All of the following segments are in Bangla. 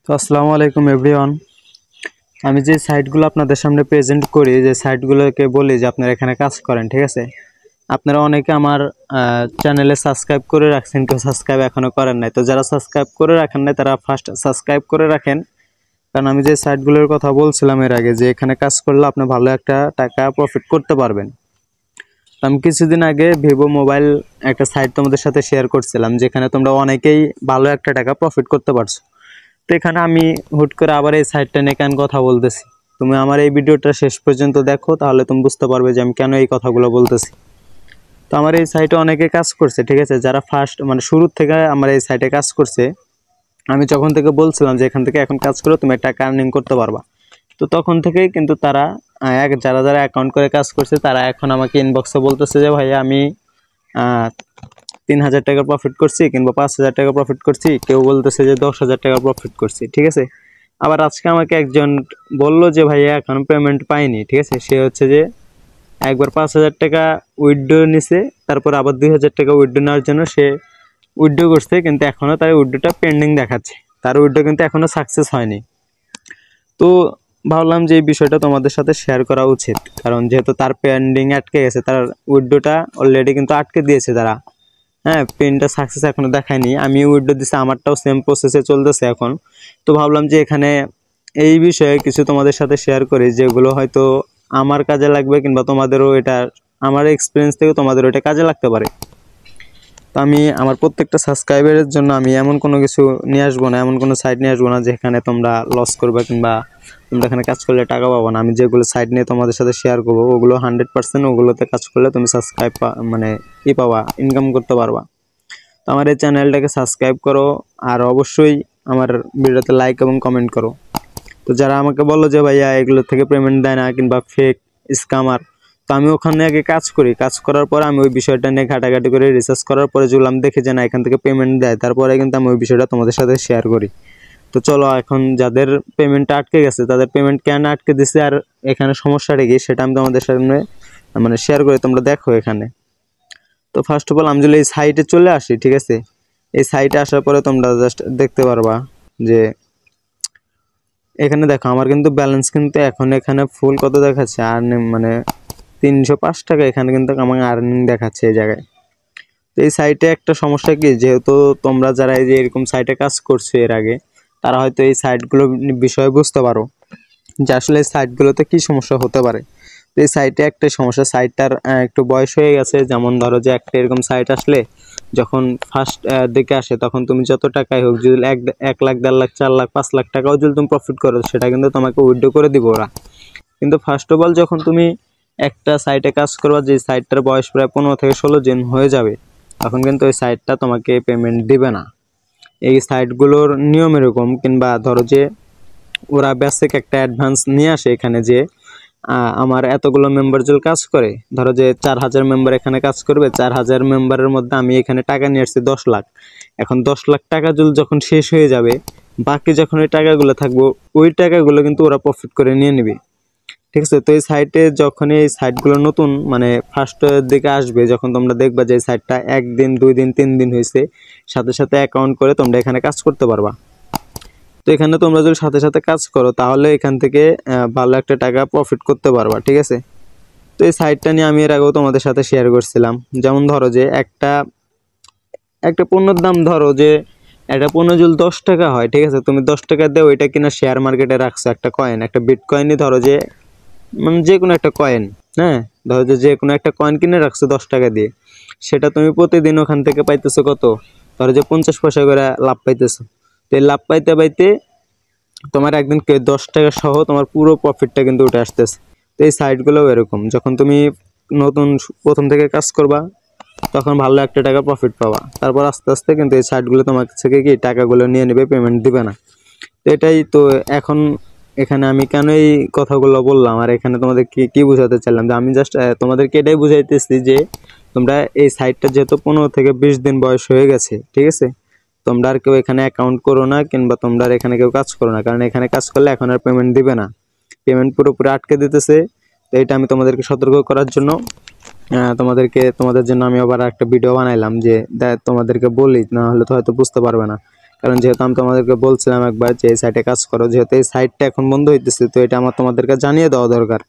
তো আসসালামু আলাইকুম এভরিওয়ান। আমি যে সাইটগুলো আপনাদের সামনে প্রেজেন্ট করি, যে সাইটগুলোকে বলি যে আপনারা এখানে কাজ করেন, ঠিক আছে। আপনারা অনেকে আমার চ্যানেলে সাবস্ক্রাইব করে রাখছেন, কেউ সাবস্ক্রাইব এখনও করেন নাই। তো যারা সাবস্ক্রাইব করে রাখেন নাই তারা ফার্স্ট সাবস্ক্রাইব করে রাখেন, কারণ আমি যে সাইটগুলোর কথা বলছিলাম এর আগে, যে এখানে কাজ করলে আপনি ভালো একটা টাকা প্রফিট করতে পারবেন। তো আমি কিছুদিন আগে ভিভো মোবাইল একটা সাইট তোমাদের সাথে শেয়ার করছিলাম, যেখানে তোমরা অনেকেই ভালো একটা টাকা প্রফিট করতে পারছো। তো এখানে আমি হুট করে আবার এই সাইটটা নিয়ে কেন কথা বলতেছি, তুমি আমার এই ভিডিওটা শেষ পর্যন্ত দেখো, তাহলে তুমি বুঝতে পারবে যে আমি কেন এই কথাগুলো বলতেছি। তো আমার এই সাইটে অনেকে কাজ করছে, ঠিক আছে, যারা ফার্স্ট মানে শুরু থেকে আমার এই সাইটে কাজ করছে। আমি যখন থেকে বলছিলাম যে এখান থেকে এখন কাজ করো, তুমি টাকা আর্নিং করতে পারবা, তো তখন থেকেই কিন্তু তারা যারা যারা অ্যাকাউন্ট করে কাজ করছে তারা এখন আমাকে ইনবক্সে বলতেছে যে ভাইয়া আমি 3000 টাকা প্রফিট করছি, কিংবা 5000 টাকা প্রফিট করছি, কেউ বলতেছে যে 10,000 টাকা প্রফিট করছি, ঠিক আছে। আবার আজকে আমাকে একজন বললো যে ভাইয়া এখন পেমেন্ট পাইনি, ঠিক আছে। সে হচ্ছে যে একবার 5,000 টাকা উইথড্র নিছে, তারপর আবার 2,000 টাকা উইথড্র নেওয়ার জন্য সে উইথড্র করছে, কিন্তু এখনও তার উইথড্রটা পেন্ডিং দেখাচ্ছে, তার উইথড্র কিন্তু এখনও সাকসেস হয়নি। তো ভাবলাম যে এই বিষয়টা তোমাদের সাথে শেয়ার করা উচিত, কারণ যেহেতু তার পেন্ডিং আটকে গেছে, তার উইথড্রটা অলরেডি কিন্তু আটকে দিয়েছে তারা। হ্যাঁ, পেনটা সাকসেস এখনো দেখায়নি, আমি উইথড্র দিছি, আমারটাও সেম প্রসেসে চলতেছে এখন। তো ভাবলাম যে এখানে এই বিষয়ে কিছু তোমাদের সাথে শেয়ার করি, যেগুলো হয়তো আমার কাজে লাগবে, কিংবা তোমাদেরও এটা, আমার এক্সপিরিয়েন্স থেকে তোমাদেরও এটা কাজে লাগতে পারে। তো আমি আমার প্রত্যেকটা সাবস্ক্রাইবারের জন্য আমি এমন কোনো কিছু নিয়ে আসবো না, এমন কোনো সাইট নিয়ে আসবো না যেখানে তোমরা লস করবে, কিংবা তোমরা এখানে কাজ করলে টাকা পাবো না। আমি যেগুলো সাইট নিয়ে তোমাদের সাথে শেয়ার করবো ওগুলো 100% ওগুলোতে কাজ করলে তুমি সাবস্ক্রাইব মানে পাবা, ইনকাম করতে পারবা। তো আমার এই চ্যানেলটাকে সাবস্ক্রাইব করো, আর অবশ্যই আমার ভিডিওতে লাইক এবং কমেন্ট করো। তো যারা আমাকে বললো যে ভাইয়া এগুলো থেকে পেমেন্ট দেয় না, কিংবা ফেক স্ক্যামার, তো আমি ওখানে আগে কাজ করি, কাজ করার পর আমি ওই বিষয়টা নিয়ে ঘাটাঘাটি করে রিসার্চ করার পরে যেগুলো আমি দেখি যে না এখান থেকে পেমেন্ট দেয়, তারপরে কিন্তু আমি ওই বিষয়টা তোমাদের সাথে শেয়ার করি। তো চলো, এখন যাদের পেমেন্টটা আটকে গেছে তাদের পেমেন্ট কেন আটকে দিছে আর এখানে সমস্যাটা কি সেটা আমি তোমাদের সামনে মানে শেয়ার করি, তোমরা দেখো এখানে। তো ফার্স্ট অফ অল আমি যদি এই সাইটে চলে আসি, ঠিক আছে, এই সাইটে আসার পরে তোমরা জাস্ট দেখতে পারবা যে এখানে দেখো আমার কিন্তু ব্যালেন্স কিন্তু এখন এখানে ফুল কত দেখাচ্ছে, আর্নিং মানে 305 টাকা এখানে কিন্তু আমার আর্নিং দেখাচ্ছে এই জায়গায়। তো এই সাইটে একটা সমস্যা কি, যেহেতু তোমরা যারা এই যে এরকম সাইটে কাজ করছো এর আগে, তারা হয়তো এই সাইটগুলো বিষয়ে বুঝতে পারো যে আসলে এই সাইটগুলোতে কি সমস্যা হতে পারে। তো এই সাইটে একটা সমস্যা, সাইটটার একটু বয়স হয়ে গেছে। যেমন ধরো যে একটা এরকম সাইট আসলে যখন ফার্স্ট দিকে আসে, তখন তুমি যত টাকাই হোক, যদি 1 লাখ 1.5 লাখ 4 লাখ 5 লাখ টাকাও যদি তুমি প্রফিট করো, সেটা কিন্তু তোমাকে উইথড্র করে দিব ওরা। কিন্তু ফার্স্ট অফ অল যখন তুমি একটা সাইটে কাজ করবা, যে সাইটটার বয়স প্রায় 15 থেকে 16 দিন হয়ে যাবে, তখন কিন্তু ওই সাইটটা তোমাকে পেমেন্ট দিবে না। এই সাইটগুলোর নিয়ম এরকম, কিংবা ধরো যে ওরা বেসিক একটা অ্যাডভান্স নিয়ে আসে এখানে, যে আমার এতগুলো মেম্বার যদি কাজ করে, ধরো যে 4,000 মেম্বার এখানে কাজ করবে, 4,000 মেম্বারের মধ্যে আমি এখানে টাকা নিয়ে আসছি 10 লাখ। এখন 10 লাখ টাকা যখন শেষ হয়ে যাবে, বাকি যখন ওই টাকাগুলো থাকবো, ওই টাকাগুলো কিন্তু ওরা প্রফিট করে নিয়ে নেবে, ঠিক আছে। তো এই সাইটে যখন এই সাইটগুলো নতুন মানে ফার্স্টের দিকে আসবে, যখন তোমরা দেখবা যে এই সাইটটা 1 দিন 2 দিন 3 দিন হয়েছে, সাথে সাথে অ্যাকাউন্ট করে তোমরা এখানে কাজ করতে পারবা। তো এখানে তোমরা যদি সাথে সাথে কাজ করো, তাহলে এখান থেকে ভালো একটা টাকা প্রফিট করতে পারবা, ঠিক আছে। তো এই সাইটটা নিয়ে আমি এর আগেও তোমাদের সাথে শেয়ার করছিলাম। যেমন ধরো যে একটা একটা পণ্যের দাম, ধরো যে একটা পণ্য যদি 10 টাকা হয়, ঠিক আছে, তুমি 10 টাকা দিয়ে ওইটা কিনা শেয়ার মার্কেটে রাখছো, একটা কয়েন, একটা বিটকয়েনই ধরো যে মানে যে কোনো একটা কয়েন, হ্যাঁ, ধরো যে কোনো একটা কয়েন কিনে রাখছো 10 টাকা দিয়ে, সেটা তুমি প্রতিদিন ওখান থেকে পাইতেছো কত, ধরো যে 50 পয়সা করে লাভ পাইতেছো। তো এই লাভ পাইতে পাইতে তোমার একদিন 10 টাকা সহ তোমার পুরো প্রফিটটা কিন্তু উঠে আসতেছে। তো এই সাইটগুলোও এরকম, যখন তুমি নতুন প্রথম থেকে কাজ করবা, তখন ভালো একটা টাকা প্রফিট পাবা, তারপর আস্তে আস্তে কিন্তু এই সাইটগুলো তোমার থেকে কি টাকাগুলো নিয়ে নেবে, পেমেন্ট দিবে না। তো এটাই তো এখন এখানে আমি কেন এই কথাগুলো বললাম, আর এখানে তোমাদের কি বোঝাতে চাইলাম, যে আমি জাস্ট তোমাদেরকে এটাই বুঝাইতেছি যে তোমরা এই সাইটটা যেহেতু 15 থেকে 20 দিন বয়স হয়ে গেছে, ঠিক আছে, তোমরা আর কেউ এখানে অ্যাকাউন্ট করো না, কিংবা তোমরা এখানে কেউ কাজ করো না, কারণ এখানে কাজ করলে এখন আর পেমেন্ট দিবে না, পেমেন্ট পুরোপুরি আটকে দিতেছে। তো এটা আমি তোমাদেরকে সতর্ক করার জন্য তোমাদের জন্য আমি আবার একটা ভিডিও বানাইলাম, যে তোমাদেরকে বলি, না হলে তো হয়তো বুঝতে পারবে না, কারণ যেহেতু আমি তোমাদেরকে বলছিলাম একবার যে এই সাইটে কাজ করো, যেহেতু এই সাইটটা এখন বন্ধ হইতেছে, তো এটা আমার তোমাদেরকে জানিয়ে দেওয়া দরকার।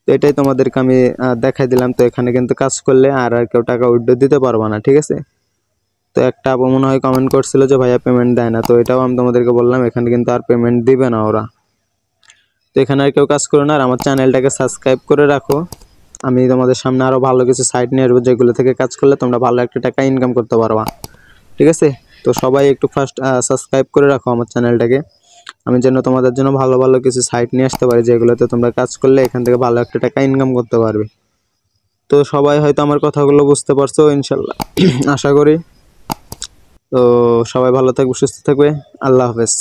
তো এটাই তোমাদেরকে আমি দেখাই দিলাম। তো এখানে কিন্তু কাজ করলে আর কেউ টাকা উইথড্র দিতে পারবে না, ঠিক আছে। তো একটা আপু মনে হয় কমেন্ট করছিল যে ভাইয়া পেমেন্ট দেয় না, তো এটাও আমি তোমাদেরকে বললাম এখানে কিন্তু আর পেমেন্ট দিবে না ওরা। তো এখানে আর কেউ কাজ করো না, আর আমার চ্যানেলটাকে সাবস্ক্রাইব করে রাখো। আমি তোমাদের সামনে আরও ভালো কিছু সাইট নিয়ে আসবো যেগুলো থেকে কাজ করলে তোমরা ভালো একটা টাকা ইনকাম করতে পারবা, ঠিক আছে। তো সবাই একটু ফার্স্ট সাবস্ক্রাইব করে রাখো আমার চ্যানেলটাকে, আমি যেন তোমাদের জন্য ভালো ভালো কিছু সাইট নিয়ে আসতে পারি যেগুলোতে তোমরা কাজ করলে এখান থেকে ভালো একটা টাকা ইনকাম করতে পারবে। তো সবাই হয়তো আমার কথাগুলো বুঝতে পারছো ইনশাল্লাহ, আশা করি। তো সবাই ভালো থাকবে, সুস্থ থাকবে। আল্লাহ হাফেজ।